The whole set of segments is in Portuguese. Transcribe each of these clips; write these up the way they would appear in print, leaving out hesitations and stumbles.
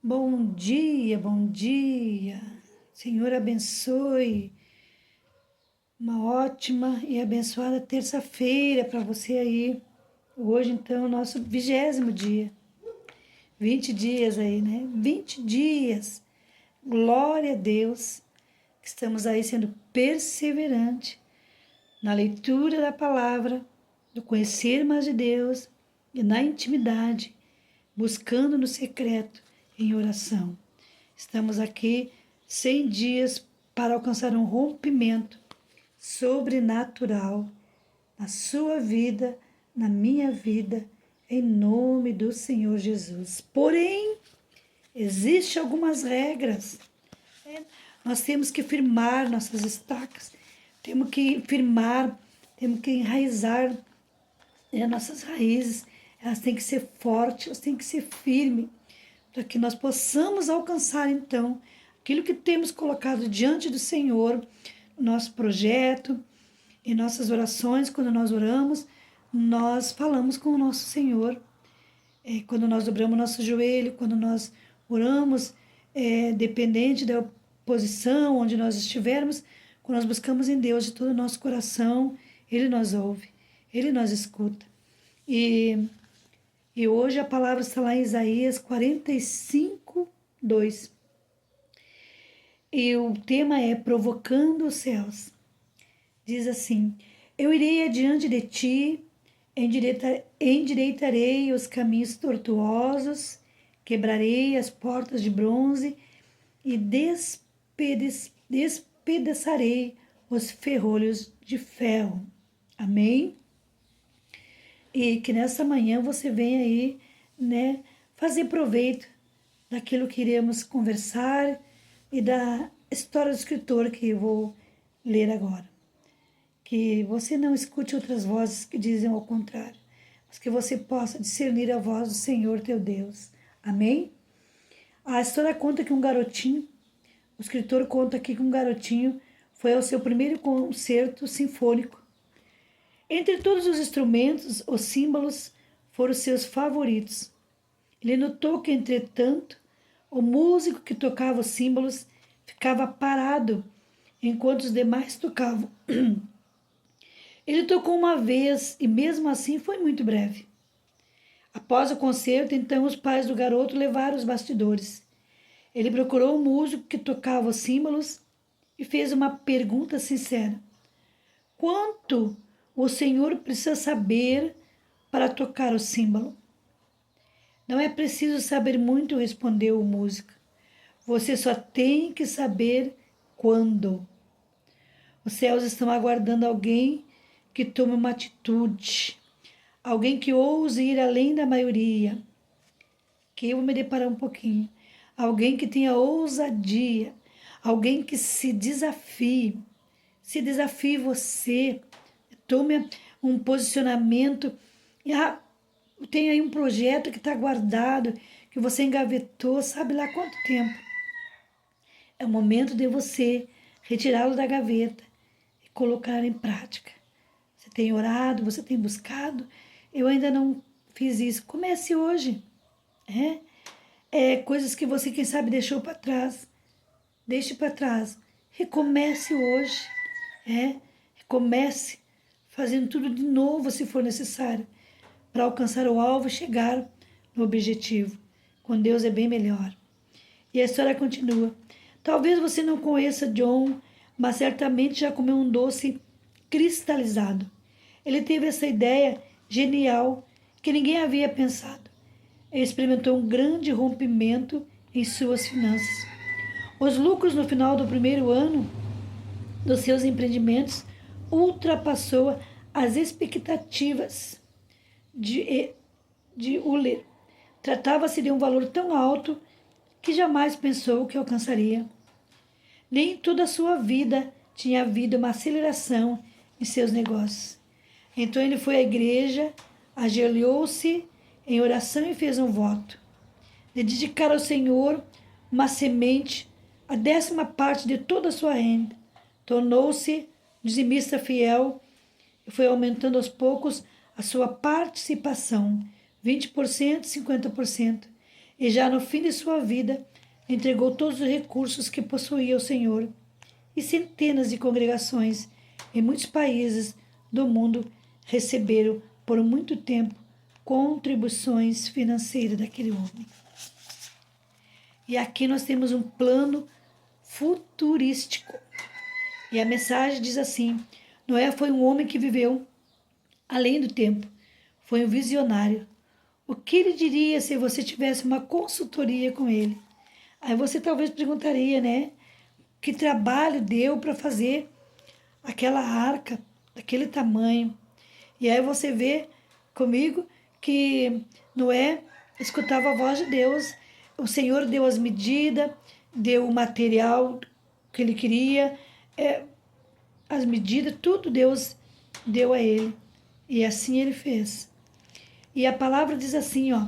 Bom dia, bom dia. Senhor abençoe. Uma ótima e abençoada terça-feira para você aí. Hoje, então, é o nosso 20º dia. 20 dias aí, né? 20 dias. Glória a Deus, que estamos aí sendo perseverantes na leitura da palavra, do conhecer mais de Deus e na intimidade, buscando no secreto, em oração. Estamos aqui 100 dias para alcançar um rompimento sobrenatural na sua vida, na minha vida, em nome do Senhor Jesus. Porém, existem algumas regras. Nós temos que firmar nossas estacas, temos que firmar, temos que enraizar nossas raízes. Elas têm que ser fortes, elas têm que ser firmes, para que nós possamos alcançar, então, aquilo que temos colocado diante do Senhor, no nosso projeto, em nossas orações. Quando nós oramos, nós falamos com o nosso Senhor. Quando nós dobramos nosso joelho, quando nós oramos, dependente da posição onde nós estivermos, quando nós buscamos em Deus de todo o nosso coração, Ele nos ouve, Ele nos escuta. E hoje a palavra está lá em Isaías 45, 2. E o tema é Provocando os Céus. Diz assim: Eu irei adiante de ti, endireitarei os caminhos tortuosos, quebrarei as portas de bronze e despedaçarei os ferrolhos de ferro. Amém? E que nessa manhã você venha aí, né, fazer proveito daquilo que iremos conversar e da história do escritor que eu vou ler agora. Que você não escute outras vozes que dizem ao contrário, mas que você possa discernir a voz do Senhor teu Deus. Amém? A história conta que o escritor conta aqui que um garotinho foi ao seu primeiro concerto sinfônico. Entre todos os instrumentos, os símbolos foram seus favoritos. Ele notou que, entretanto, o músico que tocava os símbolos ficava parado enquanto os demais tocavam. Ele tocou uma vez e, mesmo assim, foi muito breve. Após o concerto, então, os pais do garoto levaram os bastidores. Ele procurou o músico que tocava os símbolos e fez uma pergunta sincera: quanto o Senhor precisa saber para tocar o símbolo? Não é preciso saber muito, respondeu o músico. Você só tem que saber quando. Os céus estão aguardando alguém que tome uma atitude, alguém que ouse ir além da maioria, que eu vou me deparar um pouquinho, alguém que tenha ousadia, alguém que se desafie você, tome um posicionamento. Tem aí um projeto que está guardado, que você engavetou, sabe lá quanto tempo. É o momento de você retirá-lo da gaveta e colocar em prática. Você tem orado, você tem buscado. Eu ainda não fiz isso. Comece hoje. Coisas que você, quem sabe, deixou para trás. Deixe para trás. Recomece hoje. Recomece fazendo tudo de novo, se for necessário, para alcançar o alvo e chegar no objetivo. Com Deus é bem melhor. E a história continua. Talvez você não conheça John, mas certamente já comeu um doce cristalizado. Ele teve essa ideia genial que ninguém havia pensado. Ele experimentou um grande rompimento em suas finanças. Os lucros no final do primeiro ano dos seus empreendimentos ultrapassou as expectativas de Euler. Tratava-se de um valor tão alto que jamais pensou que alcançaria. Nem toda a sua vida tinha havido uma aceleração em seus negócios. Então ele foi à igreja, ajoelhou-se em oração e fez um voto de dedicar ao Senhor uma semente, a 10ª parte de toda a sua renda. Tornou-se dizimista fiel e foi aumentando aos poucos a sua participação, 20%, 50%. e já no fim de sua vida entregou todos os recursos que possuía ao Senhor. E centenas de congregações em muitos países do mundo receberam por muito tempo contribuições financeiras daquele homem. E aqui nós temos um plano futurístico. E a mensagem diz assim: Noé foi um homem que viveu além do tempo, foi um visionário. O que ele diria se você tivesse uma consultoria com ele? Aí você talvez perguntaria, né? Que trabalho deu para fazer aquela arca, daquele tamanho? E aí você vê comigo que Noé escutava a voz de Deus. O Senhor deu as medidas, deu o material que ele queria, as medidas, tudo Deus deu a ele. E assim ele fez. E a palavra diz assim, ó: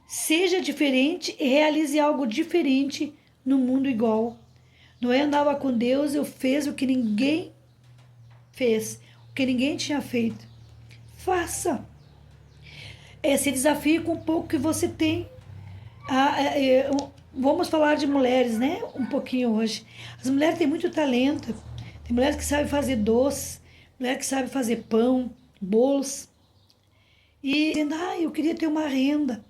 seja diferente e realize algo diferente no mundo igual. Noé andava com Deus e fez o que ninguém fez, o que ninguém tinha feito. Faça. Se desafie com o pouco que você tem. Vamos falar de mulheres, né? Um pouquinho hoje. As mulheres têm muito talento. Tem mulheres que sabem fazer doce, mulheres que sabem fazer pão, bolos. E dizendo, eu queria ter uma renda.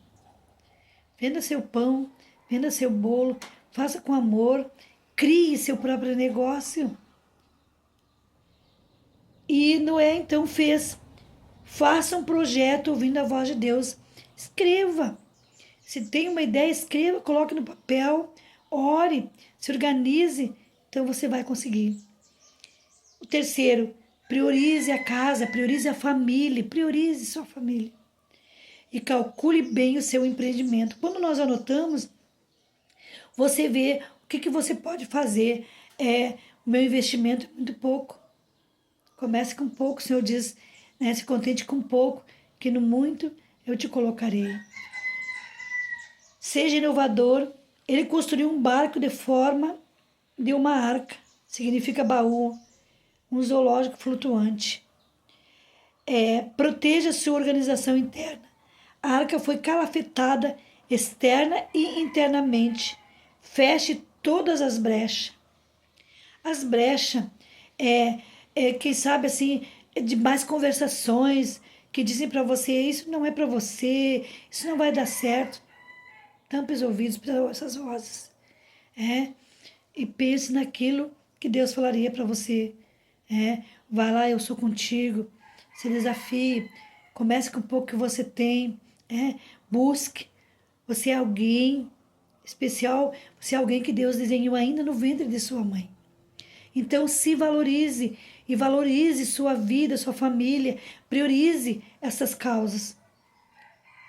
Venda seu pão, venda seu bolo, faça com amor, crie seu próprio negócio. E Noé então fez. Faça um projeto ouvindo a voz de Deus. Escreva. Se tem uma ideia, escreva, coloque no papel, ore, se organize, então você vai conseguir. O terceiro, priorize a casa, priorize a família, priorize sua família. E calcule bem o seu empreendimento. Quando nós anotamos, você vê o que você pode fazer. O meu investimento é muito pouco. Comece com pouco, o Senhor diz, né, se contente com pouco, que no muito eu te colocarei. Seja inovador. Ele construiu um barco de forma de uma arca, significa baú, um zoológico flutuante. Proteja sua organização interna. A arca foi calafetada externa e internamente. Feche todas as brechas. As brechas, quem sabe assim, de mais conversações que dizem para você, isso não é para você, isso não vai dar certo. Tampe os ouvidos para essas vozes. E pense naquilo que Deus falaria para você. Vai lá, eu sou contigo. Se desafie. Comece com o pouco que você tem. Busque. Você é alguém especial. Você é alguém que Deus desenhou ainda no ventre de sua mãe. Então se valorize e valorize sua vida, sua família. Priorize essas causas.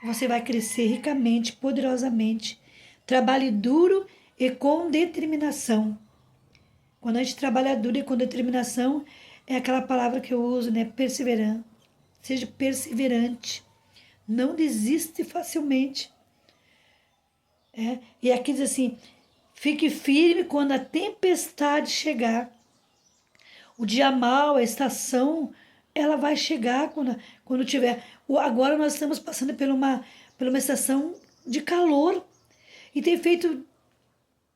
Você vai crescer ricamente, poderosamente. Trabalhe duro e com determinação. Quando a gente trabalha duro e com determinação, é aquela palavra que eu uso, né? Perseverante. Seja perseverante. Não desiste facilmente. E aqui diz assim, fique firme quando a tempestade chegar. O dia mau, a estação, ela vai chegar quando tiver. Agora nós estamos passando por uma estação de calor. E tem feito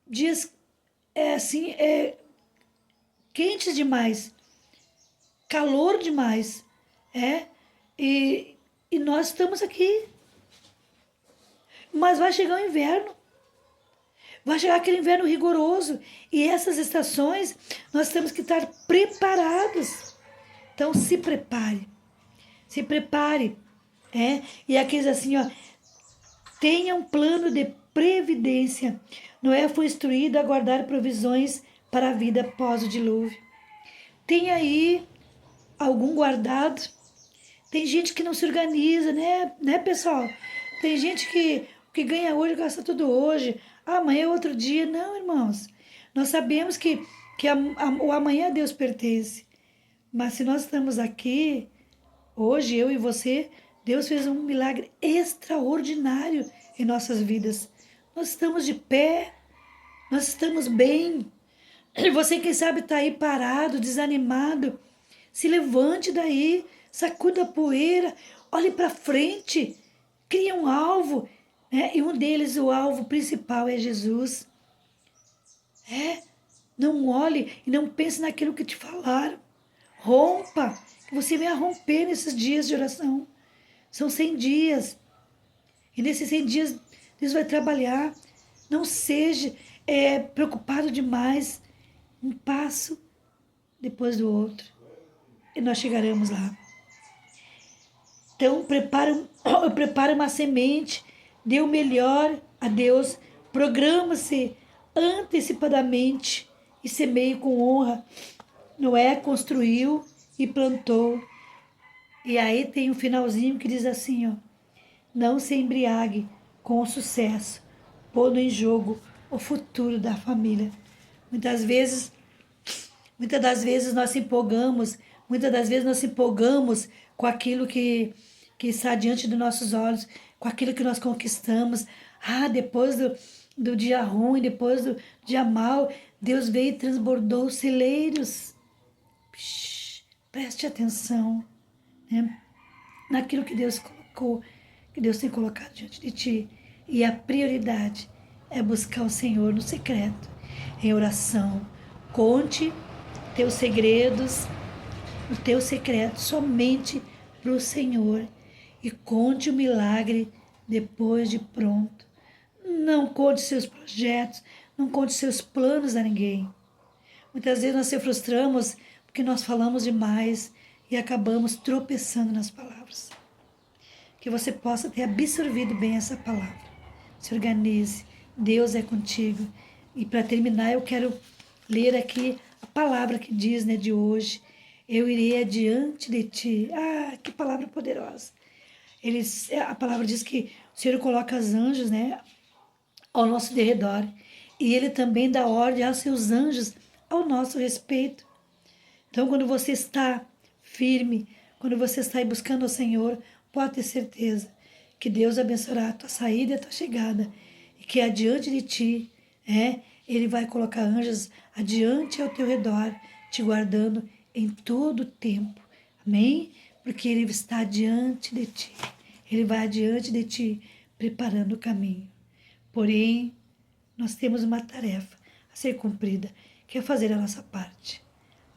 dias quentes demais. Calor demais. E nós estamos aqui. Mas vai chegar o inverno. Vai chegar aquele inverno rigoroso. E essas estações, nós temos que estar preparados. Então, se prepare. Se prepare. E aqui diz assim, ó. Tenha um plano de previdência. Noé foi instruído a guardar provisões para a vida após o dilúvio. Tem aí algum guardado? Tem gente que não se organiza, né, pessoal? Tem gente que o que ganha hoje gasta tudo hoje. Amanhã é outro dia. Não, irmãos. Nós sabemos que o amanhã a Deus pertence. Mas se nós estamos aqui, hoje, eu e você, Deus fez um milagre extraordinário em nossas vidas. Nós estamos de pé, nós estamos bem. E você, quem sabe, está aí parado, desanimado. Se levante daí, sacuda a poeira, olhe para frente, crie um alvo, né? E um deles, o alvo principal é Jesus. Não olhe e não pense naquilo que te falaram. Rompa, que você venha romper nesses dias de oração. São 100 dias. E nesses 100 dias, Deus vai trabalhar. Não seja preocupado demais. Um passo depois do outro. E nós chegaremos lá. Então, prepara uma semente. Dê o melhor a Deus. Programa-se antecipadamente e semeie com honra. Noé construiu e plantou. E aí tem um finalzinho que diz assim, ó. Não se embriague com o sucesso, pondo em jogo o futuro da família. Muitas das vezes nós se empolgamos, com aquilo que está diante dos nossos olhos, com aquilo que nós conquistamos. Depois do dia ruim, depois do dia mau, Deus veio e transbordou os celeiros. Preste atenção, né? Naquilo que Deus colocou, que Deus tem colocado diante de ti. E a prioridade é buscar o Senhor no secreto, em oração. Conte teus segredos, o teu secreto somente para o Senhor. E conte o milagre depois de pronto. Não conte seus projetos, não conte seus planos a ninguém. Muitas vezes nós se frustramos porque nós falamos demais e acabamos tropeçando nas palavras. Que você possa ter absorvido bem essa palavra. Se organize, Deus é contigo. E para terminar, eu quero ler aqui a palavra que diz, né, de hoje. Eu irei adiante de ti. Que palavra poderosa. A palavra diz que o Senhor coloca os anjos, né, ao nosso derredor. E Ele também dá ordem aos seus anjos ao nosso respeito. Então, quando você está firme, quando você está aí buscando o Senhor, pode ter certeza que Deus abençoará a tua saída e a tua chegada. E que adiante de ti, Ele vai colocar anjos adiante ao teu redor, te guardando em todo o tempo. Amém? Porque Ele está adiante de ti. Ele vai adiante de ti, preparando o caminho. Porém, nós temos uma tarefa a ser cumprida, que é fazer a nossa parte.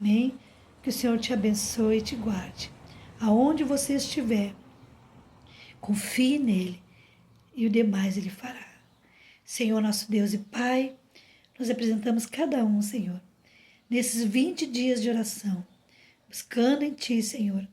Amém? Que o Senhor te abençoe e te guarde. Aonde você estiver, confie nele e o demais ele fará. Senhor, nosso Deus e Pai, nós apresentamos cada um, Senhor, nesses 20 dias de oração, buscando em Ti, Senhor,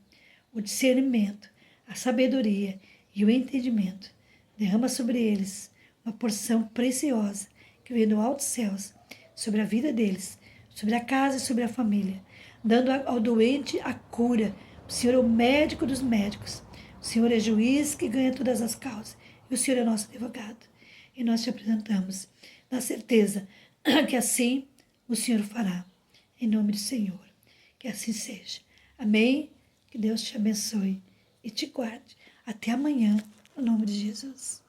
o discernimento, a sabedoria e o entendimento. Derrama sobre eles uma porção preciosa que vem do alto céus, sobre a vida deles, sobre a casa e sobre a família, dando ao doente a cura. O Senhor é o médico dos médicos. O Senhor é juiz que ganha todas as causas. E o Senhor é nosso advogado. E nós te apresentamos na certeza que assim o Senhor fará. Em nome do Senhor. Que assim seja. Amém? Que Deus te abençoe e te guarde. Até amanhã, no nome de Jesus.